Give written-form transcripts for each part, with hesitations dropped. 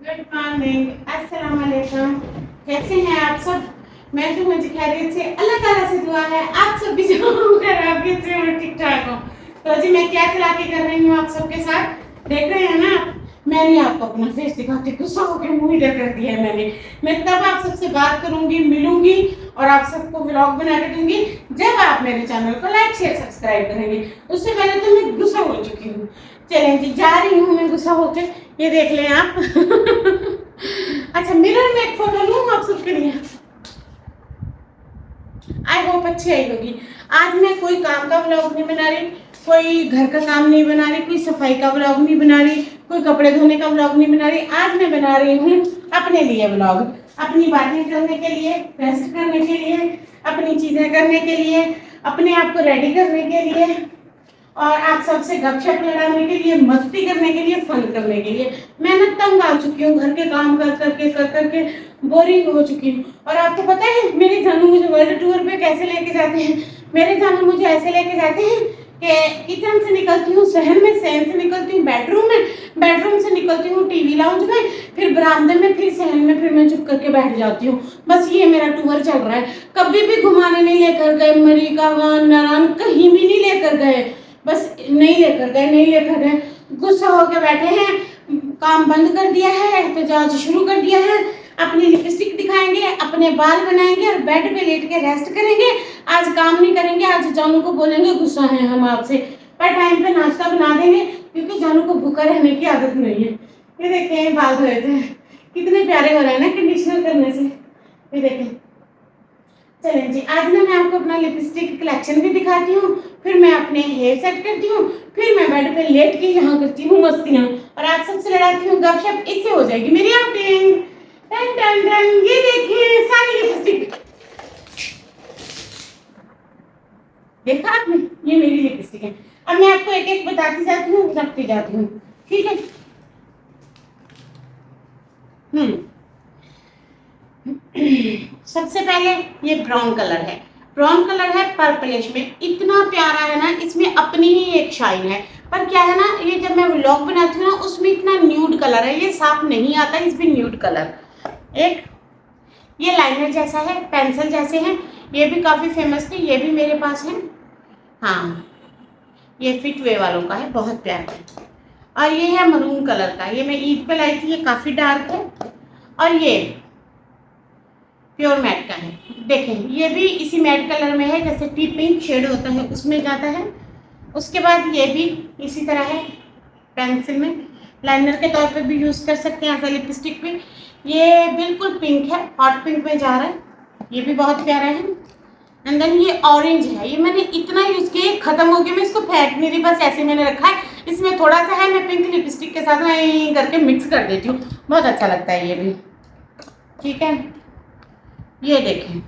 Good morning, अस्सलाम वालेकुम। कैसे हैं आप सब? मैं तो मुझे खैरियत से, अल्लाह ताला से दुआ है आप सब भी जो खैरियत से और ठीक ठाक हो। तो जी मैं क्या चला के कर रही हूँ आप सबके साथ, देख रहे हैं ना आप। मैंने आपको अपना फेस दिखाते गुस्सा होकर मुंह ही कर दिया है मैंने। मैं तब आप सबसे बात करूंगी, मिलूंगी और आप सबको व्लॉग बना के दूंगी जब आप मेरे चैनल को लाइक शेयर सब्सक्राइब करेंगे। उससे पहले तो मैं गुस्सा हो चुकी हूँ। चलें जी, जा रही हूँ मैं गुस्सा होकर। ये देख लें आप। अच्छा, मिरर में एक फोटो लूँ आप सबके लिए। आई होप अच्छी आई होगी। आज मैं कोई काम का व्लॉग नहीं बना रही, कोई घर का काम नहीं बना रही, कोई सफाई का व्लॉग नहीं बना रही, कोई कपड़े धोने का व्लॉग नहीं बना रही। आज मैं बना रही हूँ अपने लिए व्लॉग, अपनी बातें करने के लिए, रेस्ट करने के लिए, अपनी चीजें करने के लिए, अपने आप को रेडी करने के लिए और आप सबसे गपशप लड़ाने के लिए, मस्ती करने के लिए, फन करने के लिए। मैं ना तंग आ चुकी हूँ, घर के काम कर करके बोरिंग हो चुकी हूँ। और आपको पता है मेरे जानू मुझे वर्ल्ड टूर पे कैसे लेके जाते हैं? मेरे जानू मुझे ऐसे लेके जाते हैं कि किचन से निकलती हूँ सहन में, सहन से निकलती हूँ बेडरूम में, बेडरूम से निकलती हूँ टीवी लाउंज में, फिर बरामदे में, फिर सहन में, फिर मैं चुप करके बैठ जाती हूँ। बस ये मेरा टूर चल रहा है। कभी भी घुमाने नहीं लेकर गए, मरीका वन नारायण कहीं भी नहीं लेकर गए। बस नहीं लेकर गए, नहीं लेकर गए। गुस्सा होकर बैठे हैं, काम बंद कर दिया है, एहतजाज शुरू कर दिया है। अपनी लिपस्टिक दिखाएंगे, अपने बाल बनाएंगे और बेड पे लेट के रेस्ट करेंगे। आज काम नहीं करेंगे, आज जानू को बोलेंगे गुस्सा है हम आपसे, पर टाइम पे नाश्ता बना देंगे क्योंकि जानू को भूखा रहने की आदत नहीं है। ये देखें बाल धोए थे, कितने प्यारे हो रहे हैं ना कंडीशनर करने से। ये देखें। चलें जी, आज ना मैं आपको अपना लिपस्टिक कलेक्शन भी दिखाती हूँ, फिर मैं अपने हेयर सेट करती हूँ, फिर मैं बेड पे लेट के यहाँ करती हूँ मस्तियाँ और आप सबसे लड़ाती हूँ गपशप। इससे हो जाएगी मेरी आउटिंग। टन टन टन, ये देखिए सारी लिपस्टिक। देखा आपने? ये मेरी लिपस्टिक है। अब मैं आपको एक एक बताती जाती हूँ, रखती जाती हूँ, ठीक है? सबसे पहले ये ब्राउन कलर है, ब्राउन कलर है पर्पलिश में, इतना प्यारा है ना, इसमें अपनी ही एक शाइन है। पर क्या है ना, ये जब मैं व्लॉग बनाती हूँ ना उसमें इतना न्यूड कलर है, ये साफ नहीं आता इसमें न्यूड कलर। एक ये लाइनर जैसा है, पेंसिल जैसे हैं, ये भी काफ़ी फेमस थे, ये भी मेरे पास है। हाँ, ये फिट वे वालों का है, बहुत प्यारा है। और ये है मरून कलर का, ये मैं ईद पे लाई थी, ये काफ़ी डार्क है। और ये प्योर मैट का है, देखें ये भी इसी मैट कलर में है, जैसे टी पिंक शेड होता है उसमें जाता है। उसके बाद ये भी इसी तरह है, पेंसिल में, लाइनर के तौर पे भी यूज़ कर सकते हैं एज अ लिपस्टिक पे। ये बिल्कुल पिंक है, हॉट पिंक में जा रहा है, ये भी बहुत प्यारा है। एंड देन ये ऑरेंज है, ये मैंने इतना यूज़ किया ख़त्म हो गया, मैं इसको फेंक नहीं रही, बस ऐसे मैंने रखा है। इसमें थोड़ा सा है, मैं पिंक लिपस्टिक के साथ मैं करके मिक्स कर देती हूँ, बहुत अच्छा लगता है ये भी, ठीक है? ये देखें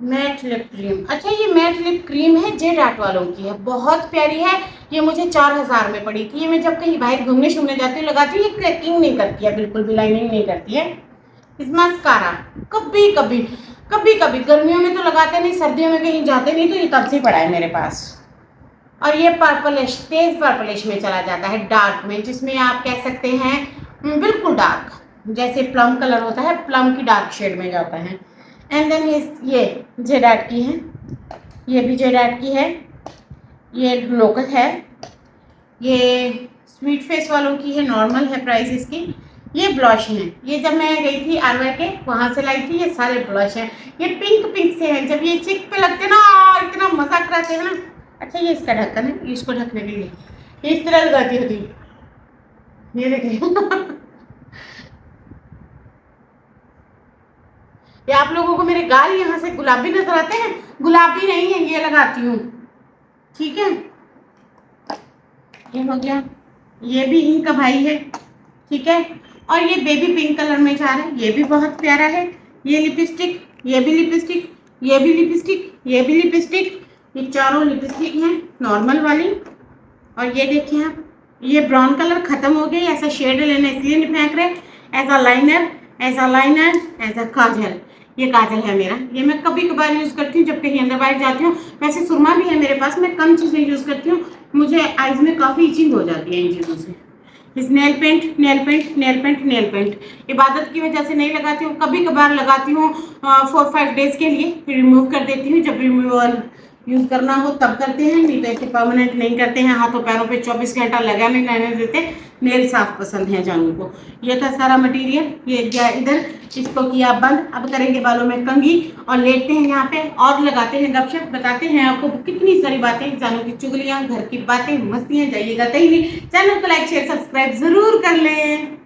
मैट लिप क्रीम। अच्छा, ये मैट लिप क्रीम है, जेड आर्ट वालों की है, बहुत प्यारी है। ये मुझे 4000 में पड़ी थी। ये मैं जब कहीं बाहर घूमने शूमने जाती हूँ लगाती हूँ, ये क्रैकिंग नहीं करती है, बिल्कुल भी लाइनिंग नहीं करती है। इस मस्कारा कभी कभी, कभी कभी गर्मियों में तो लगाते नहीं, सर्दियों में कहीं जाते नहीं, तो ये तब से पड़ा है मेरे पास। और ये पर्पलिश, तेज पर्पलिश में चला जाता है, डार्क में, जिसमें आप कह सकते हैं बिल्कुल डार्क, जैसे प्लम कलर होता है, प्लम की डार्क शेड में जाता है। एंड देन ये जेडाट की है, ये भी जेडाट की है, ये लोकल है, ये स्वीट फेस वालों की है, नॉर्मल है प्राइस इसकी। ये ब्लश है, ये जब मैं गई थी आरवा के वहाँ से लाई थी, ये सारे ब्लश हैं, ये पिंक पिंक से हैं, जब ये चिक पे लगते ना इतना मजा कराते हैं ना। अच्छा, ये इसका ढक्कन है, इसको ढकने के लिए ये इस तरह लगाती होती, ये देखिए। ये आप लोगों को मेरे गाल यहाँ से गुलाबी नजर आते हैं? गुलाबी नहीं है, ये लगाती हूँ, ठीक है? ये हो गया, ये भी इनका भाई है, ठीक है? और ये बेबी पिंक कलर में जा रहा है, ये भी बहुत प्यारा है। ये लिपस्टिक, ये भी लिपस्टिक, ये भी लिपस्टिक, ये भी लिपस्टिक, ये चारों लिपस्टिक हैं नॉर्मल वाली। और ये देखिए आप, ये ब्राउन कलर खत्म हो गया, ऐसा शेड लेने इसलिए नहीं फेंक रहे, as a liner, as a liner, as a kajal. ये काजल है मेरा, ये मैं कभी कभार यूज़ करती हूँ जब कहीं अंदर बाहर जाती हूँ। वैसे सुरमा भी है मेरे पास, मैं कम चीज़ें यूज़ करती हूँ, मुझे आइज में काफ़ी इचिंग हो जाती है इन चीज़ों से। इस nail paint nail paint nail paint nail paint इबादत की वजह से नहीं लगाती हूँ, कभी कभार लगाती हूँ 4-5 डेज के लिए, फिर रिमूव कर देती हूँ। जब रिमूवल यूज करना हो तब करते हैं, नहीं तो ऐसे परमानेंट नहीं करते हैं। हाथों पैरों पे 24 घंटा लगा नहीं रहने देते। नेल साफ पसंद है जानू को। ये था सारा मटेरियल, ये गया इधर, इसको किया बंद। अब करेंगे बालों में कंघी और लेटते हैं यहाँ पे और लगाते हैं गपशप, बताते हैं आपको कितनी सारी बातें, जानू की चुगलियां, घर की बातें, मस्तियां। जाइएगा कहीं नहीं, चैनल को लाइक शेयर सब्सक्राइब जरूर कर लें।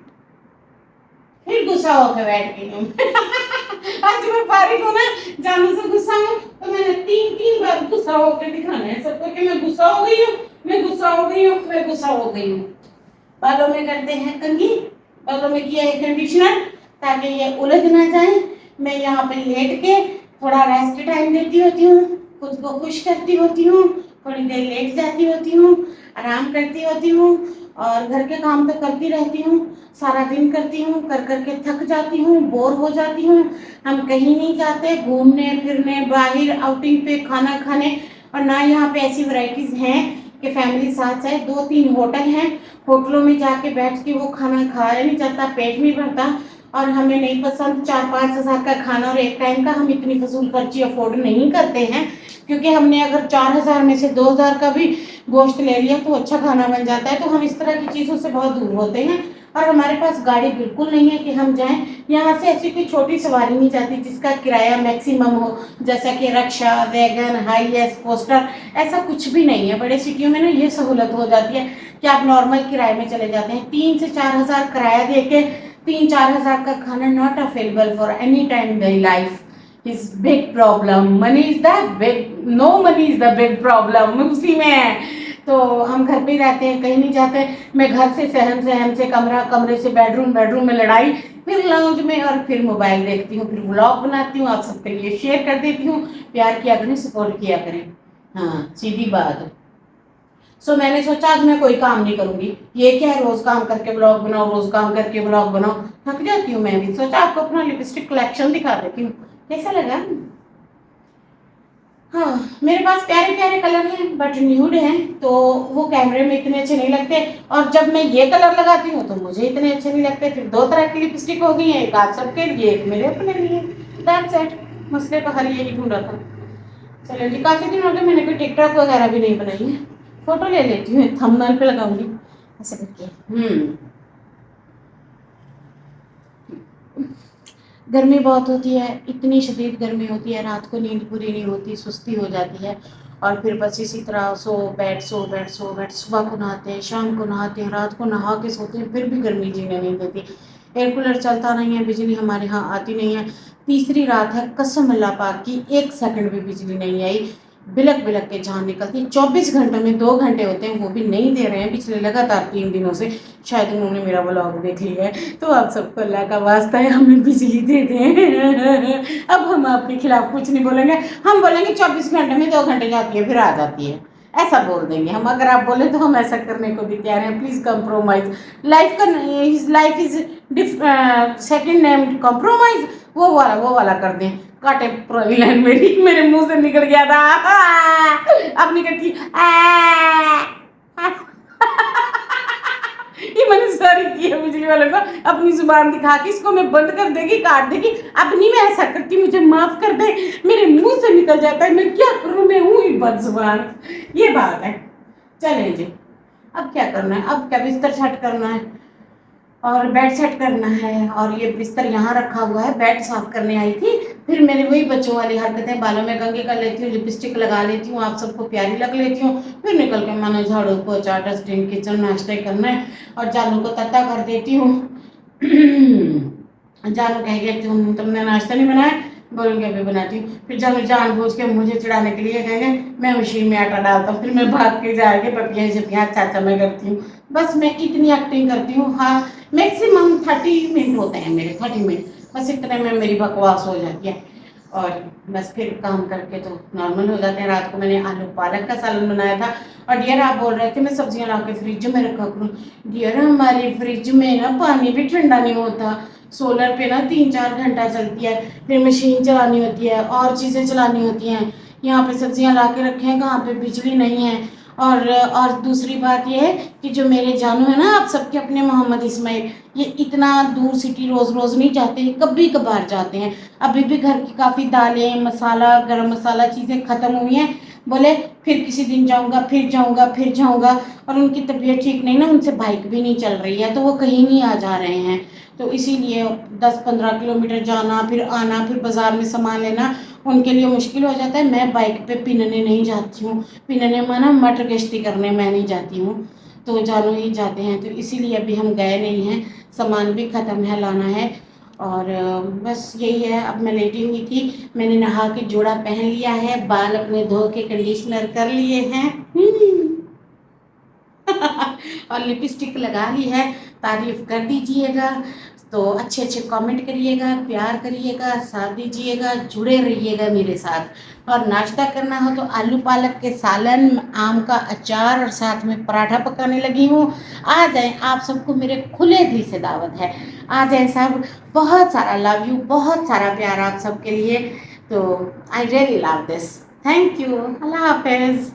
फिर गुस्सा होकर बैठ गई हूँ आज मैं फारिग हूँ ना, जानू से गुस्सा हूँ तो मैंने 3 बार गुस्सा होकर दिखाना है सबको कि मैं गुस्सा हो गई हूँ, मैं गुस्सा हो गई हूँ, मैं गुस्सा हो गई हूँ। बालों में करते हैं कंघी, बालों में किया है कंडीशनर ताकि ये उलझ ना जाए। मैं यहाँ पे लेट के थोड़ा रेस्ट टाइम देती होती हूँ, खुद को खुश करती होती हूँ, थोड़ी देर लेट जाती होती हूँ, आराम करती होती हूँ और घर के काम तो करती रहती हूँ, सारा दिन करती हूँ, कर करके थक जाती हूँ, बोर हो जाती हूँ। हम कहीं नहीं जाते घूमने फिरने, बाहर आउटिंग पे, खाना खाने। और ना यहाँ पे ऐसी वैरायटीज हैं कि फैमिली साथ जाए। 2-3 होटल हैं, होटलों में जाके बैठ के वो खाना खाया नहीं जाता, पेट नहीं भरता और हमें नहीं पसंद। 4-5 हज़ार का खाना और एक टाइम का हम इतनी फजूल खर्ची अफोर्ड नहीं करते हैं, क्योंकि हमने अगर 4,000 में से 2,000 का भी गोश्त ले लिया तो अच्छा खाना बन जाता है। तो हम इस तरह की चीज़ों से बहुत दूर होते हैं और हमारे पास गाड़ी बिल्कुल नहीं है कि हम जाएं। यहाँ से ऐसी कोई छोटी सवारी नहीं जाती जिसका किराया मैक्सिमम हो, जैसा कि रक्षा, वैगन, हाईएस, कोस्टर, ऐसा कुछ भी नहीं है। बड़े सिटियों में ना ये सहूलत हो जाती है कि आप नॉर्मल किराए में चले जाते हैं। 3 से 4 हज़ार किराया दे के 3-4 हज़ार का खाना not available for any time in the life is big problem. Money is the big, no money is the big problem, उसी में है। तो हम घर पे रहते हैं, कहीं नहीं जाते। मैं घर से सहन, सहन से कमरा, कमरे से बेडरूम, बेडरूम में लड़ाई, फिर लाउंज में और फिर मोबाइल देखती हूँ, फिर व्लॉग बनाती हूँ, आप सबके लिए शेयर कर देती हूँ। प्यार किया करें, सपोर्ट किया करें, हाँ सीधी बात। सो मैंने सोचा आज मैं कोई काम नहीं करूंगी। ये क्या है, रोज काम करके ब्लॉग बनाओ, रोज काम करके ब्लॉग बनाओ, थक जाती हूँ मैं भी। सोचा आपको अपना लिपस्टिक कलेक्शन दिखा देती हूँ, कैसा लगा। हाँ मेरे पास प्यारे प्यारे कलर हैं बट न्यूड हैं, तो वो कैमरे में इतने अच्छे नहीं लगते। और जब मैं ये कलर लगाती हूँ तो मुझे इतने अच्छे नहीं लगते। फिर 2 तरह की लिपस्टिक हो गई है, एक आप सबके लिए, एक मेरे अपने लिए। दैट्स इट, मसले का हल यही ढूंढा था। चलो जी, काफी दिन हो गए मैंने कोई टिकटॉक वगैरह भी नहीं बनाई है। फोटो ले लेती हूँ, थंबनेल पे लगाऊंगी ऐसे करके। गर्मी बहुत होती है, इतनी शदीद गर्मी होती है, रात को नींद पूरी नहीं होती, सुस्ती हो जाती है। और फिर बस इसी तरह सो बैठ सो बैठ सो बैठ, सुबह को नहाते हैं, शाम को नहाते हैं, रात को नहा के सोते हैं, फिर भी गर्मी जीने नहीं देती। एयर कूलर चलता नहीं है, बिजली हमारे यहाँ आती नहीं है। तीसरी रात है, कसम अल्लाह पाक की 1 सेकंड भी बिजली नहीं आई। बिलक बिलक के जान निकलती है। 24 घंटों में 2 घंटे होते हैं, वो भी नहीं दे रहे हैं पिछले लगातार 3 दिनों से। शायद उन्होंने मेरा व्लॉग देख लिया है। तो आप सबको अल्लाह का वास्ता है, हमें बिजली दे दें अब हम आपके खिलाफ कुछ नहीं बोलेंगे। हम बोलेंगे 24 घंटे में 2 घंटे जाती है फिर आ जाती है, ऐसा बोल देंगे हम। अगर आप बोले तो हम ऐसा करने को भी तैयार हैं। प्लीज कंप्रोमाइज, लाइफ का his life is second name compromise, वो वाला कर दें। काटे प्रोविलन मेरे मुंह से निकल गया था अब निकलती ये मैंने सॉरी किया बिजली वालों को, अपनी जुबान दिखा के इसको मैं बंद कर देगी, काट देगी। अब नहीं मैं ऐसा करती, मुझे माफ कर दे, मेरे मुंह से निकल जाता है, मैं क्या करूं, मैं हूं ही बदजुबान, ये बात है। चलें जी, अब क्या करना है, अब क्या बिस्तर सेट करना है और बेड सेट करना है। और ये बिस्तर यहाँ रखा हुआ है, बेड साफ करने आई थी, फिर मैंने वही बच्चों वाली हरकतें, बालों में कंघी कर लेती हूँ, लिपस्टिक लगा लेती हूँ, आप सबको प्यारी लग लेती हूँ, फिर निकल के मैंने झाड़ू पोछा डस्टिंग किचन नाश्ते करना है और जानू को तत्ता कर देती हूँ जानू कहेंगे तुमने नाश्ता नहीं बनाया, बोलूँगी अभी बनाती हूँ। फिर जानू जानबूझ के मुझे चिढ़ाने के लिए कहेंगे मैं मशीन में आटा डालता हूँ, फिर मैं भाग के जाके पपियाँ शपियाँ अच्छा मैं करती हूँ। बस मैं इतनी एक्टिंग करती हूँ। हाँ मैक्सिमम 30 मिनट होते हैं मेरे, 30 मिनट, बस इतने में मेरी बकवास हो जाती है और बस फिर काम करके तो नॉर्मल हो जाते हैं। रात को मैंने आलू पालक का सालन बनाया था। और डियर आप बोल रहे थे मैं सब्जियां ला के फ्रिज में रखा करूँ। डियर हमारे फ्रिज में ना पानी भी ठंडा नहीं होता, सोलर पे ना 3-4 घंटा चलती है, फिर मशीन चलानी होती है और चीज़ें चलानी होती हैं। यहाँ पे सब्जियां ला के रखे हैं, कहाँ पे बिजली नहीं है और दूसरी बात ये है कि जो मेरे जानू है ना, आप सबके अपने मोहम्मद इस्माइल, ये इतना दूर सिटी रोज़ रोज़ नहीं जाते हैं, कभी कभार जाते हैं। अभी भी घर की काफ़ी दालें, मसाला, गरम मसाला चीज़ें ख़त्म हुई हैं। बोले फिर किसी दिन जाऊंगा, फिर जाऊंगा, फिर जाऊंगा। और उनकी तबीयत ठीक नहीं ना, उनसे बाइक भी नहीं चल रही है, तो वो कहीं नहीं आ जा रहे हैं। तो इसीलिए 10-15 किलोमीटर जाना, फिर आना, फिर बाज़ार में सामान लेना उनके लिए मुश्किल हो जाता है। मैं बाइक पे पिनने नहीं जाती हूँ, पिनने माना मटर गश्ती करने मैं नहीं जाती हूँ, तो जानू ही जाते हैं। तो इसीलिए अभी हम गए नहीं हैं, सामान भी ख़त्म है, लाना है। और बस यही है। अब मैं लेटी हुई थी, मैंने नहा के जोड़ा पहन लिया है, बाल अपने धो के कंडीशनर कर लिए हैं। और लिपस्टिक लगा ली है। तारीफ कर दीजिएगा तो अच्छे अच्छे कमेंट करिएगा, प्यार करिएगा, साथ दीजिएगा, जुड़े रहिएगा मेरे साथ। और नाश्ता करना हो तो आलू पालक के सालन, आम का अचार और साथ में पराठा पकाने लगी हूँ। आ जाएं, आप सबको मेरे खुले दिल से दावत है, आ जाएं सब। बहुत सारा लव यू, बहुत सारा प्यार आप सबके लिए। तो I really love this. Thank you. अल्लाह हाफिज़।